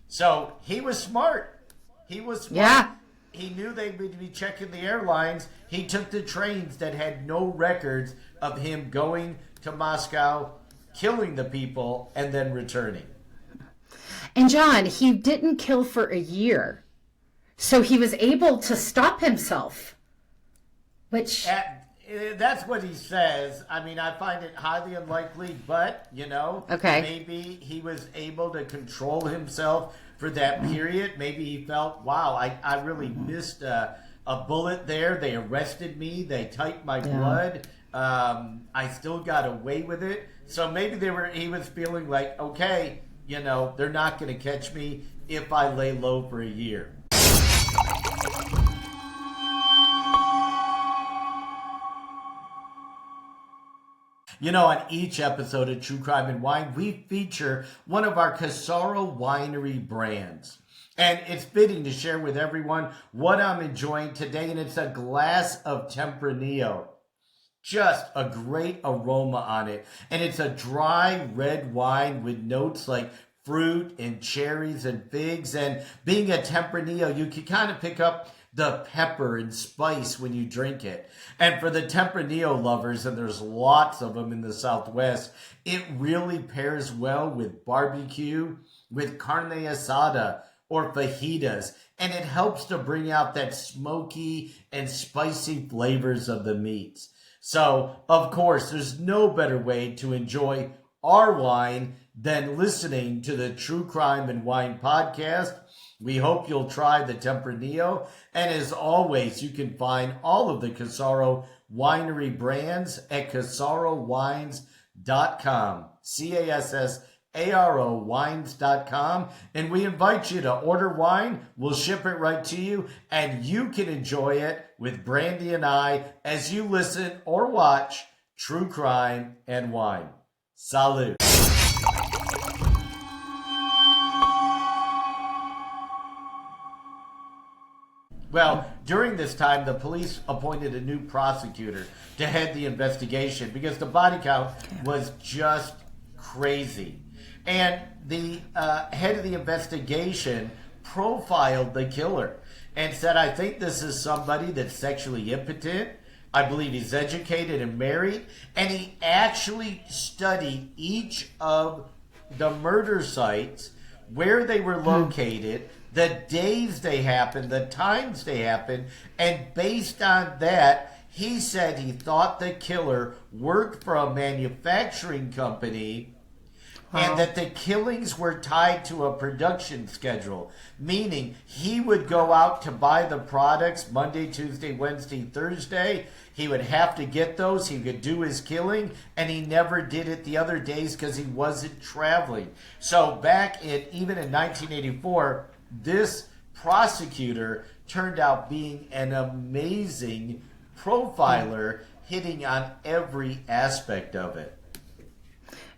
So he was smart. Yeah. He knew they would be checking the airlines. He took the trains that had no records of him going to Moscow, killing the people, and then returning. And John, he didn't kill for a year. So he was able to stop himself. Which... That's what he says. I mean, I find it highly unlikely, but, maybe he was able to control himself for that period. Maybe he felt, wow, I really missed a bullet there. They arrested me. They typed my blood. I still got away with it. So maybe he was feeling like, okay, they're not going to catch me if I lay low for a year. On each episode of True Crime and Wine, we feature one of our Casaro winery brands. And it's fitting to share with everyone what I'm enjoying today, and it's a glass of Tempranillo. Just a great aroma on it. And it's a dry red wine with notes like fruit and cherries and figs. And being a Tempranillo, you can kind of pick up the pepper and spice when you drink it. And for the Tempranillo lovers, and there's lots of them in the Southwest, it really pairs well with barbecue, with carne asada, or fajitas. And it helps to bring out that smoky and spicy flavors of the meats. So, of course, there's no better way to enjoy our wine than listening to the True Crime and Wine podcast. We hope you'll try the Tempranillo. And as always, you can find all of the Casaro winery brands at CasaroWines.com. CASSARO wines.com. And we invite you to order wine. We'll ship it right to you. And you can enjoy it with Brandy and I as you listen or watch True Crime and Wine. Salud. Well, during this time, the police appointed a new prosecutor to head the investigation because the body count was just crazy. And the head of the investigation profiled the killer and said, I think this is somebody that's sexually impotent. I believe he's educated and married. And he actually studied each of the murder sites, where they were located, the days they happened, the times they happened, and based on that, he said he thought the killer worked for a manufacturing company and that the killings were tied to a production schedule, meaning he would go out to buy the products Monday, Tuesday, Wednesday, Thursday. He would have to get those. He could do his killing, and he never did it the other days because he wasn't traveling. So even in 1984, this prosecutor turned out being an amazing profiler, hitting on every aspect of it.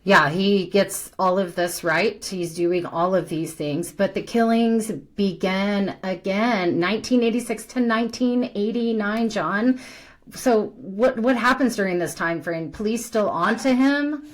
Yeah, he gets all of this right. He's doing all of these things. But the killings began again, 1986 to 1989, John. So what happens during this time frame? Police still on to him?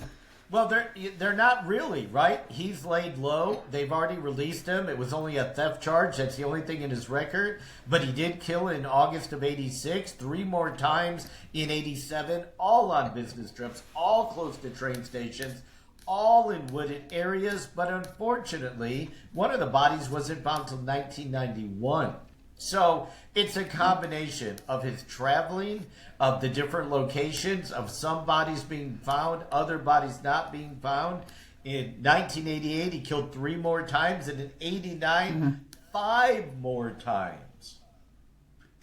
Well, they're not really, right? He's laid low. They've already released him. It was only a theft charge. That's the only thing in his record. But he did kill in August of 86, 3 more times in 87, all on business trips, all close to train stations, all in wooded areas, but unfortunately, one of the bodies wasn't found until 1991. So it's a combination of his traveling, of the different locations, of some bodies being found, other bodies not being found. In 1988, he killed 3 more times, and in 89, 5 more times.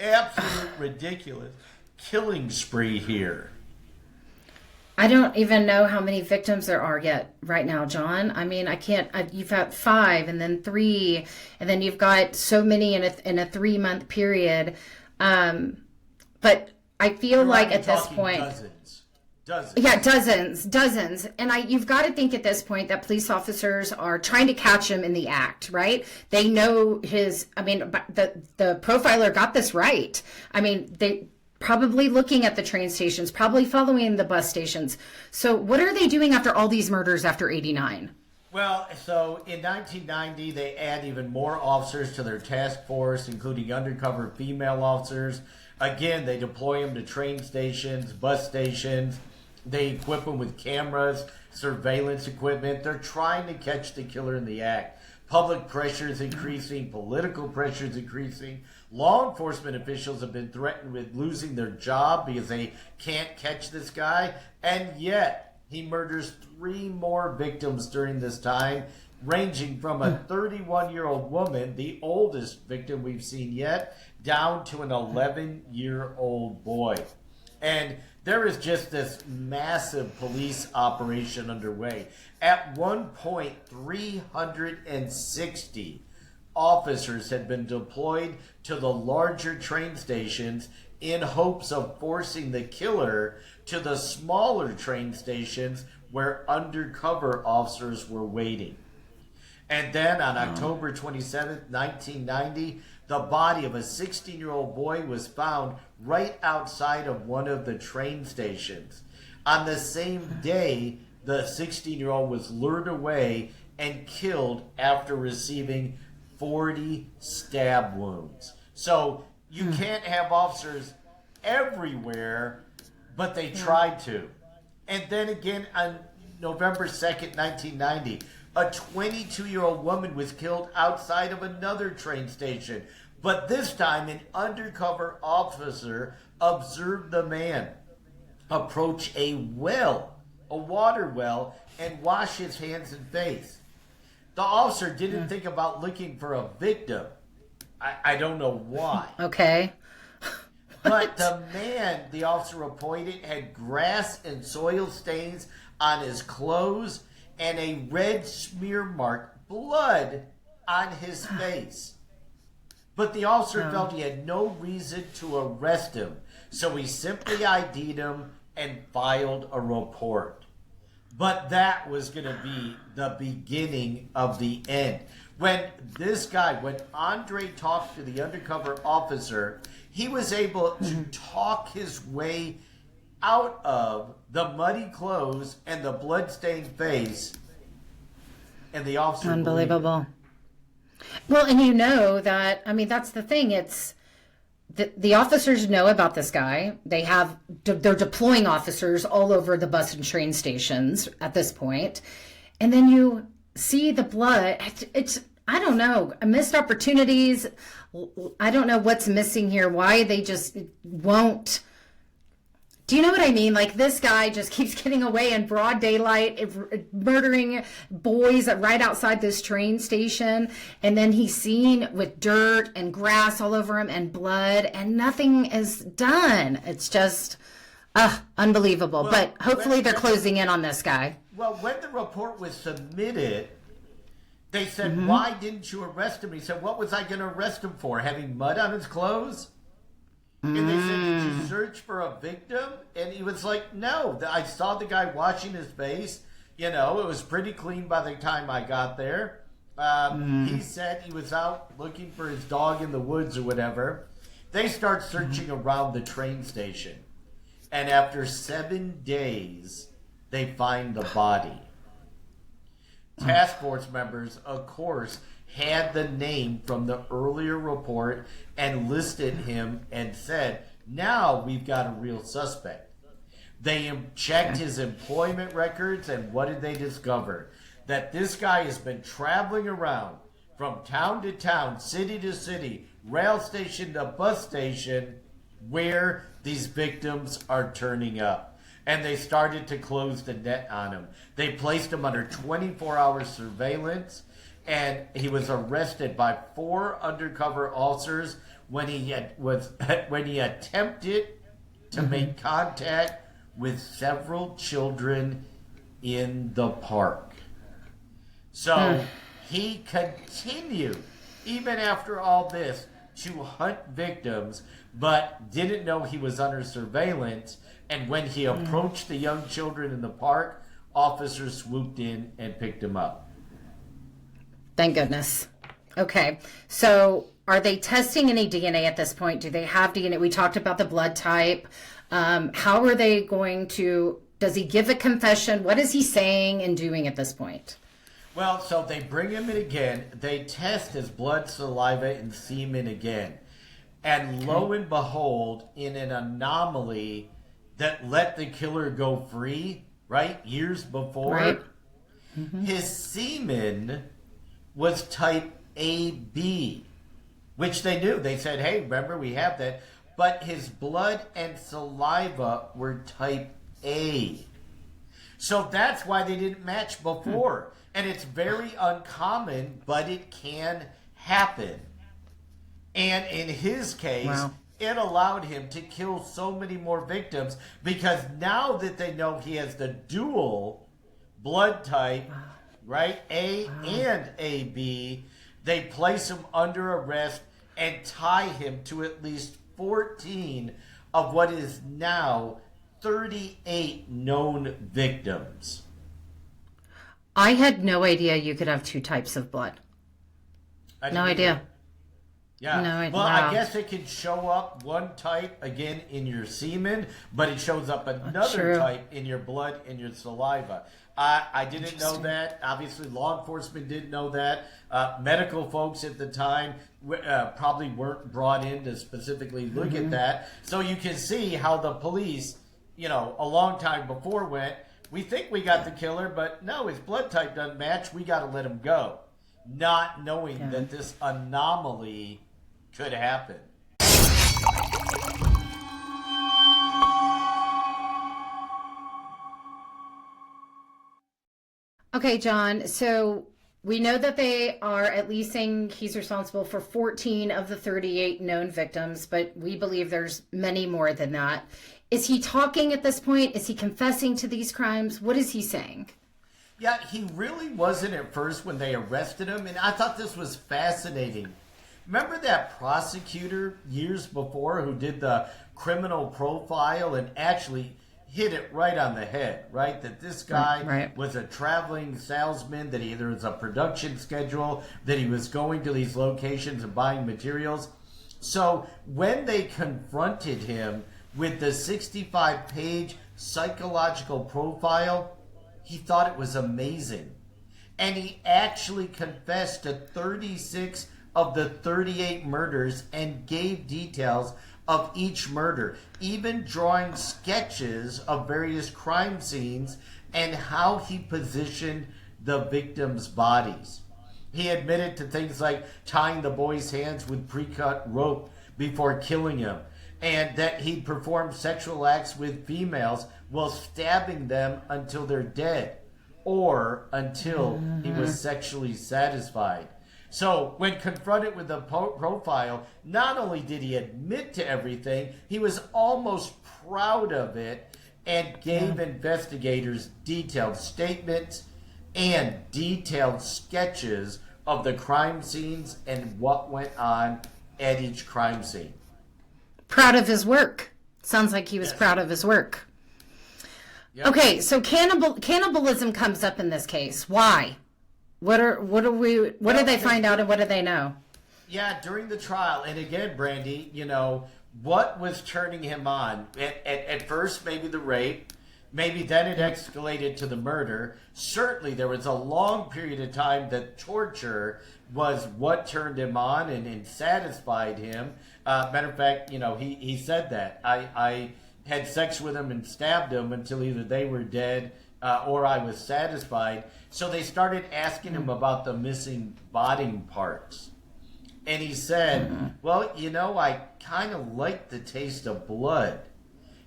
Absolute ridiculous killing spree here. I don't even know how many victims there are yet right now, John. I mean, I can't. You've got 5, and then 3, and then you've got so many in a 3-month period. But I feel like at this point, dozens. Yeah, dozens. And you've got to think at this point that police officers are trying to catch him in the act, right? They know the profiler got this right. I mean, they probably looking at the train stations, probably following the bus stations. So what are they doing after all these murders after 89? Well, so in 1990, they add even more officers to their task force, including undercover female officers. Again, they deploy them to train stations, bus stations. They equip them with cameras, surveillance equipment. They're trying to catch the killer in the act. Public pressure is increasing. Political pressure is increasing. Law enforcement officials have been threatened with losing their job because they can't catch this guy. And yet, he murders 3 more victims during this time, ranging from a 31-year-old woman, the oldest victim we've seen yet, down to an 11-year-old boy. And there is just this massive police operation underway. At one point, 360 officers had been deployed to the larger train stations in hopes of forcing the killer to the smaller train stations where undercover officers were waiting. And then on October 27th, 1990, the body of a 16-year-old boy was found right outside of one of the train stations. On the same day, the 16-year-old was lured away and killed after receiving 40 stab wounds. So you can't have officers everywhere, but they tried to. And then again on November 2nd, 1990, a 22-year-old woman was killed outside of another train station. But this time, an undercover officer observed the man approach a water well, and wash his hands and face. The officer didn't think about looking for a victim. I don't know why. Okay. But the man the officer reported had grass and soil stains on his clothes and a red smear mark, blood on his face. But the officer felt he had no reason to arrest him, so he simply ID'd him and filed a report. But that was going to be the beginning of the end. When Andre talked to the undercover officer, he was able to talk his way out of the muddy clothes and the blood-stained face, and the officer Unbelievable. Well, and you know that, I mean, that's the thing. It's the officers know about this guy. They're deploying officers all over the bus and train stations at this point. And then you see the blood. It's I don't know, missed opportunities. I don't know what's missing here. Why they just won't. Do you know what I mean? Like, this guy just keeps getting away in broad daylight, murdering boys right outside this train station. And then he's seen with dirt and grass all over him and blood, and nothing is done. It's just unbelievable. Well, but hopefully they're closing in on this guy. Well, when the report was submitted, they said, why didn't you arrest him? He said, what was I going to arrest him for? Having mud on his clothes? And they said, did you search for a victim? And he was like, no. I saw the guy washing his face. You know, it was pretty clean by the time I got there. He said he was out looking for his dog in the woods or whatever. They start searching around the train station. And after 7 days, they find the body. Task force members, of course, had the name from the earlier report and listed him and said, now we've got a real suspect. They checked his employment records, and what did they discover? That this guy has been traveling around from town to town, city to city, rail station to bus station, where these victims are turning up. And they started to close the net on him. They placed him under 24-hour surveillance, and he was arrested by 4 undercover officers when he attempted to make contact with several children in the park. So he continued, even after all this, to hunt victims, but didn't know he was under surveillance. And when he approached the young children in the park, officers swooped in and picked him up. Thank goodness. Okay. So are they testing any DNA at this point? Do they have DNA? We talked about the blood type. How are they going to, does he give a confession? What is he saying and doing at this point? Well, so they bring him in again. They test his blood, saliva, and semen again. And lo and behold, in an anomaly that let the killer go free, right, years before, right. His semen was type AB, which they knew. They said, hey, remember, we have that. But his blood and saliva were type A. So that's why they didn't match before. And it's very uncommon, but it can happen. And in his case, it allowed him to kill so many more victims because now that they know he has the dual blood type, right, A and AB, they place him under arrest and tie him to at least 14 of what is now 38 known victims. I had no idea you could have 2 types of blood. No idea. Yeah. No idea. Well, I guess it could show up one type again in your semen, but it shows up another type in your blood and your saliva. I didn't know that. Obviously, law enforcement didn't know that. Medical folks at the time probably weren't brought in to specifically look at that. So you can see how the police, a long time before went, we think we got the killer, but no, his blood type doesn't match. We got to let him go. Not knowing that this anomaly could happen. Okay, John, so we know that they are at least saying he's responsible for 14 of the 38 known victims, but we believe there's many more than that. Is he talking at this point? Is he confessing to these crimes? What is he saying? Yeah, he really wasn't at first when they arrested him, and I thought this was fascinating. Remember that prosecutor years before who did the criminal profile and actually hit it right on the head, right? That this guy was a traveling salesman, that there was a production schedule, that he was going to these locations and buying materials. So when they confronted him with the 65-page psychological profile, he thought it was amazing. And he actually confessed to 36 of the 38 murders and gave details of each murder, even drawing sketches of various crime scenes and how he positioned the victims' bodies. He admitted to things like tying the boy's hands with pre-cut rope before killing him, and that he performed sexual acts with females while stabbing them until they're dead, or until he was sexually satisfied. So when confronted with the profile, not only did he admit to everything, he was almost proud of it and gave investigators detailed statements and detailed sketches of the crime scenes and what went on at each crime scene. Proud of his work. Sounds like he was proud of his work. Yep. Okay, so cannibalism comes up in this case. Why? What did they find out and what did they know? Yeah, during the trial, and again, Brandy, what was turning him on? At first, maybe the rape, maybe then it escalated to the murder. Certainly, there was a long period of time that torture was what turned him on and satisfied him. Matter of fact, he said that. I had sex with him and stabbed him until either they were dead or I was satisfied. So they started asking him about the missing body parts. And he said, well, you know, I kind of like the taste of blood.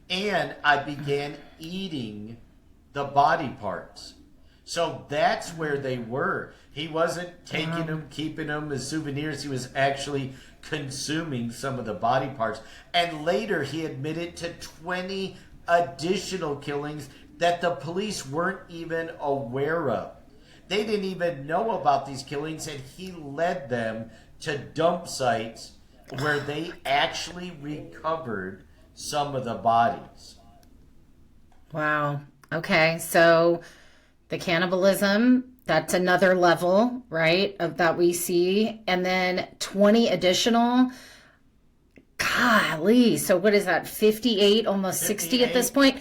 And I began eating the body parts. So that's where they were. He wasn't taking them, keeping them as souvenirs. He was actually consuming some of the body parts. And later he admitted to 20 additional killings that the police weren't even aware of. They didn't even know about these killings, and he led them to dump sites where they actually recovered some of the bodies. Wow. Okay. So the cannibalism, that's another level, right, of that we see. And then 20 additional. Golly. So what is that? 58, almost 60 at this point.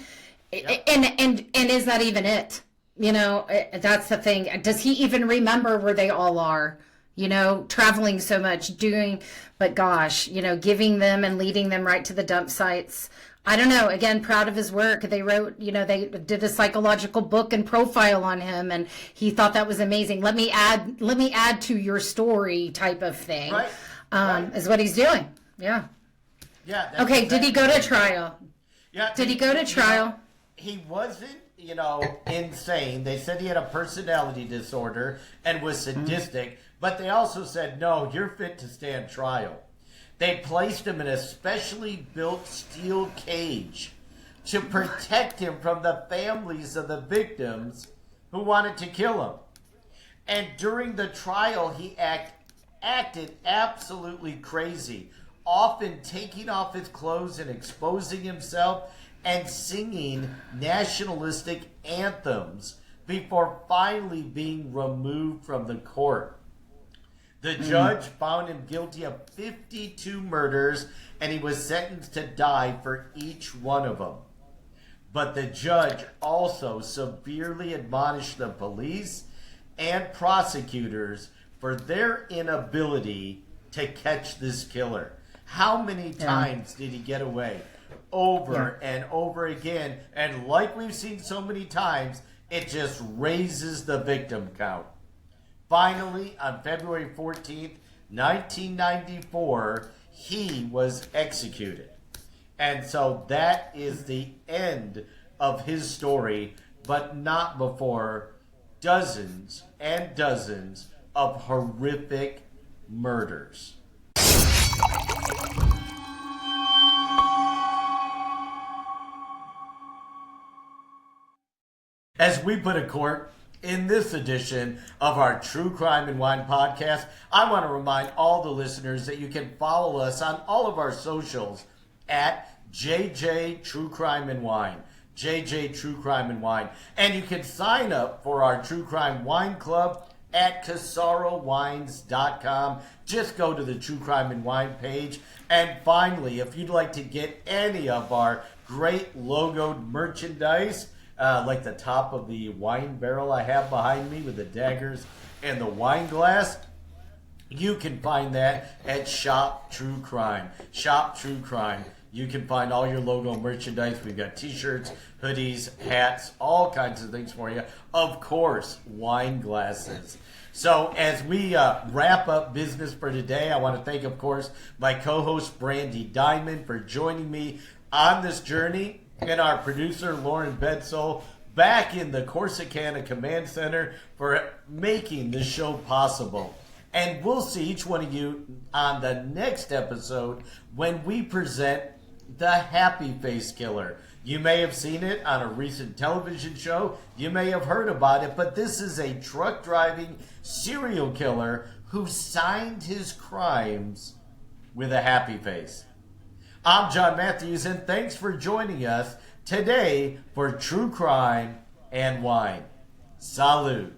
Yep. And is that even it? You know, that's the thing. Does he even remember where they all are? You know, traveling so much, but gosh, you know, giving them and leading them right to the dump sites. I don't know. Again, proud of his work. They wrote, you know, they did a psychological book and profile on him, and he thought that was amazing. Let me add to your story type of thing. Right. Is what he's doing. Yeah. Yeah. Okay. Did he go to trial? Yeah. Did he go to trial? He wasn't, you know, insane. They said he had a personality disorder and was sadistic, but they also said, no, you're fit to stand trial. They placed him in a specially built steel cage to protect him from the families of the victims who wanted to kill him. And during the trial, he acted absolutely crazy, often taking off his clothes and exposing himself and singing nationalistic anthems before finally being removed from the court. The judge found him guilty of 52 murders, and he was sentenced to die for each one of them. But the judge also severely admonished the police and prosecutors for their inability to catch this killer. How many times did he get away? Over and over again. And like we've seen so many times, it just raises the victim count. Finally, on February 14th, 1994, he was executed. And so that is the end of his story, but not before dozens and dozens of horrific murders. As we put a court, in this edition of our True Crime and Wine podcast, I want to remind all the listeners that you can follow us on all of our socials at JJ True Crime and Wine. JJ True Crime and Wine. And you can sign up for our True Crime Wine Club at casarowines.com. Just go to the True Crime and Wine page. And finally, if you'd like to get any of our great logoed merchandise, like the top of the wine barrel I have behind me with the daggers and the wine glass, you can find that at Shop True Crime. Shop True Crime. You can find all your logo merchandise. We've got t-shirts, hoodies, hats, all kinds of things for you. Of course, wine glasses. So as we wrap up business for today, I want to thank, of course, my co-host Brandy Diamond for joining me on this journey, and our producer, Lauren Bedsole, back in the Corsicana Command Center for making this show possible. And we'll see each one of you on the next episode when we present the Happy Face Killer. You may have seen it on a recent television show. You may have heard about it, but this is a truck-driving serial killer who signed his crimes with a happy face. I'm John Matthews, and thanks for joining us today for True Crime and Wine. Salud.